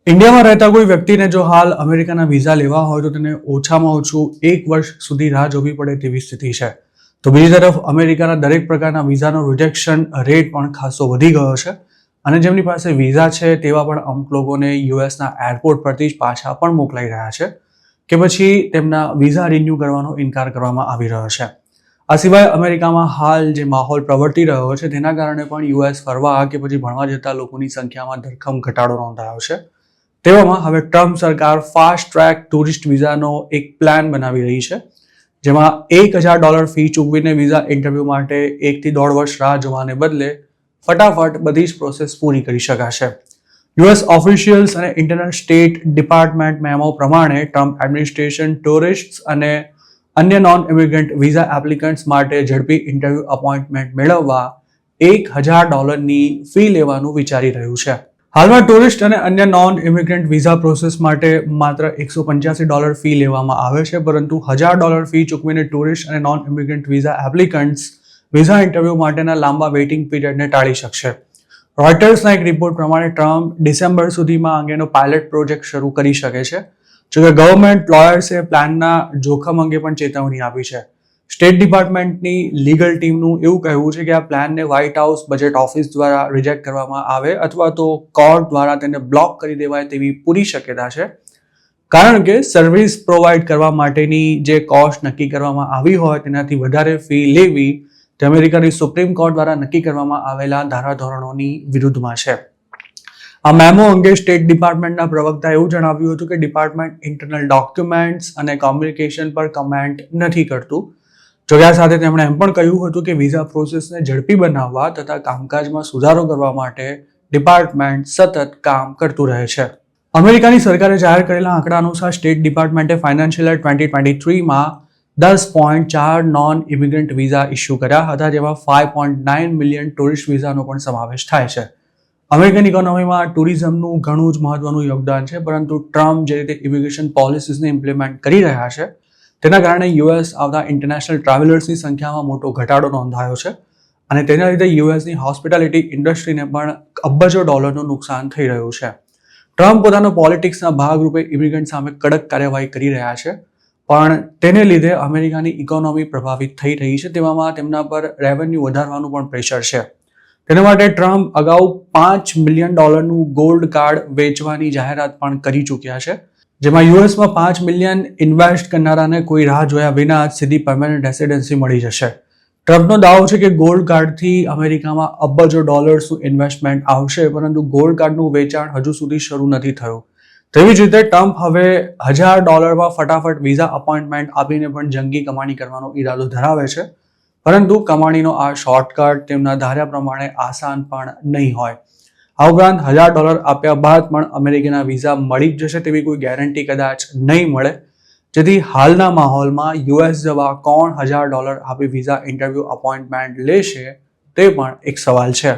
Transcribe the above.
ઇન્ડિયામાં રહેતા કોઈ વ્યક્તિને જો હાલ અમેરિકાના વિઝા લેવા હોય તો તેને ઓછામાં ઓછું 1 વર્ષ સુધી રાહ જોવી પડે તેવી સ્થિતિ છે. તો બીજી તરફ અમેરિકાના દરેક પ્રકારના વિઝાનો રિજેક્શન રેટ પણ ખાસો વધી ગયો છે અને જેમની પાસે વિઝા છે તેવા પણ અમુક લોકોને યુએસના એરપોર્ટ પરથી જ પાછા પણ મોકલાઈ રહ્યા છે કે પછી તેમના વિઝા રિન્યૂ કરવાનો ઇનકાર કરવામાં આવી રહ્યો છે. આ સિવાય અમેરિકામાં હાલ જે માહોલ પ્રવર્તી રહ્યો છે તેના કારણે પણ યુએસ ફરવા કે પછી ભણવા જતા લોકોની સંખ્યામાં ધરખમ ઘટાડો નોંધાયો છે. તેવામાં હવે ટ્રમ્પ સરકાર ફાસ્ટ ટ્રેક ટુરિસ્ટ વિઝાનો એક પ્લાન બનાવી રહી છે, જેમાં $1,000 ફી ચૂકવીને વિઝા ઇન્ટરવ્યૂ માટે 1 થી 1.5 વર્ષ રાહ જોવાને બદલે ફટાફટ બધી જ પ્રોસેસ પૂરી કરી શકાશે. યુએસ ઓફિશિયલ્સ અને ઇન્ટરનલ સ્ટેટ ડિપાર્ટમેન્ટ મેમો પ્રમાણે ટ્રમ્પ એડમિનિસ્ટ્રેશન ટુરિસ્ટ્સ અને અન્ય નોન ઇમિગ્રન્ટ વિઝા એપ્લિકન્ટ્સ માટે ઝડપી ઇન્ટરવ્યૂ અપોઇન્ટમેન્ટ મેળવવા $1,000ની ફી લેવાનું વિચારી રહ્યું છે. હાલમાં ટુરિસ્ટ અને અન્ય નોન ઇમિગ્રન્ટ વિઝા પ્રોસેસ માટે માત્ર $185 ફી લેવામાં આવે છે, પરંતુ $1,000 ફી ચૂકવીને ટુરિસ્ટ અને non immigrant visa applicants visa interview માટેના લાંબા વેઇટિંગ પીરિયડને ટાળી શકશે. રોયટર્સના એક રિપોર્ટ પ્રમાણે ટ્રમ્પ ડિસેમ્બર સુધીમાં અંગેનો પાયલટ પ્રોજેક્ટ શરૂ કરી શકે છે. જોકે ગવર્મેન્ટ લોયર્સે પ્લાનના જોખમ અંગે પણ ચેતવણી આપી છે. સ્ટેટ ડિપાર્ટમેન્ટની લીગલ ટીમનું એવું કહેવું છે કે આ પ્લાનને વ્હાઇટ હાઉસ બજેટ ઓફિસ દ્વારા રિજેક્ટ કરવામાં આવે અથવા તો કોર્ટ દ્વારા તેને બ્લોક કરી દેવાય તેવી પૂરી શક્યતા છે, કારણ કે સર્વિસ પ્રોવાઈડ કરવા માટેની જે કોસ્ટ નક્કી કરવામાં આવી હોય તેનાથી વધારે ફી લેવી તે અમેરિકાની સુપ્રીમ કોર્ટ દ્વારા નક્કી કરવામાં આવેલા ધારાધોરણોની વિરુદ્ધમાં છે. આ મેમો અંગે સ્ટેટ ડિપાર્ટમેન્ટના પ્રવક્તાએ એવું જણાવ્યું હતું કે ડિપાર્ટમેન્ટ ઇન્ટરનલ ડોક્યુમેન્ટ્સ અને કોમ્યુનિકેશન પર કમેન્ટ નથી કરતું. જોકે આ સાથે તેમણે એમ પણ કહ્યું હતું કે વિઝા પ્રોસેસને ઝડપી બનાવવા તથા કામકાજમાં સુધારો કરવા માટે ડિપાર્ટમેન્ટ સતત કામ કરતું રહે છે. અમેરિકાની સરકારે જાહેર કરેલા આંકડા અનુસાર સ્ટેટ ડિપાર્ટમેન્ટે ફાઇનાન્શિયલ યર 2023માં 10.4 નોન ઇમિગ્રન્ટ વિઝા ઇસ્યુ કર્યા હતા, જેમાં 5.9 મિલિયન ટુરિસ્ટ વિઝાનો પણ સમાવેશ થાય છે. અમેરિકન ઇકોનોમીમાં ટુરિઝમનું ઘણું જ મહત્વનું યોગદાન છે, પરંતુ ટ્રમ્પ જે રીતે ઇમિગ્રેશન પોલિસીસને ઇમ્પ્લિમેન્ટ કરી રહ્યા છે તેના કારણે યુએસ આવતા ઇન્ટરનેશનલ ટ્રાવેલર્સની સંખ્યામાં મોટો ઘટાડો નોંધાયો છે અને તેના લીધે યુએસની હોસ્પિટાલિટી ઇન્ડસ્ટ્રીને પણ અબજો ડોલરનું નુકસાન થઈ રહ્યું છે. ટ્રમ્પ પોતાના પોલિટિક્સના ભાગરૂપે ઇમિગ્રન્ટ સામે કડક કાર્યવાહી કરી રહ્યા છે, પણ તેને લીધે અમેરિકાની ઇકોનોમી પ્રભાવિત થઈ રહી છે. તેવામાં તેમના પર રેવન્યુ વધારવાનું પણ પ્રેશર છે. તેના માટે ટ્રમ્પ અગાઉ $5 મિલિયન ગોલ્ડ કાર્ડ વેચવાની જાહેરાત પણ કરી ચૂક્યા છે, જેમાં યુએસમાં 5 મિલિયન ઇન્વેસ્ટ કરનારાને કોઈ રાહ જોયા વિના જ સીધી પરમેનન્ટ રેસિડેન્સી મળી જશે. ટ્રમ્પનો દાવો છે કે ગોલ્ડ કાર્ડથી અમેરિકામાં અબજો ડોલર્સનું ઇન્વેસ્ટમેન્ટ આવશે, પરંતુ ગોલ્ડ કાર્ડનું વેચાણ હજુ સુધી શરૂ નથી થયું. તેવી જ રીતે ટ્રમ્પ હવે $1,000માં ફટાફટ વિઝા અપોઇન્ટમેન્ટ આપીને પણ જંગી કમાણી કરવાનો ઈરાદો ધરાવે છે, પરંતુ કમાણીનો આ શોર્ટકટ તેમના ધાર્યા પ્રમાણે આસાન પણ નહીં હોય. આ ઉપરાંત $1,000 આપ્યા બાદ પણ અમેરિકાના વિઝા મળી જ જશે તેવી કોઈ ગેરંટી કદાચ નહીં મળે, જેથી હાલના માહોલમાં યુએસ જવા કોણ $1,000 આપી વિઝા ઇન્ટરવ્યૂ અપોઇન્ટમેન્ટ લેશે તે પણ એક સવાલ છે.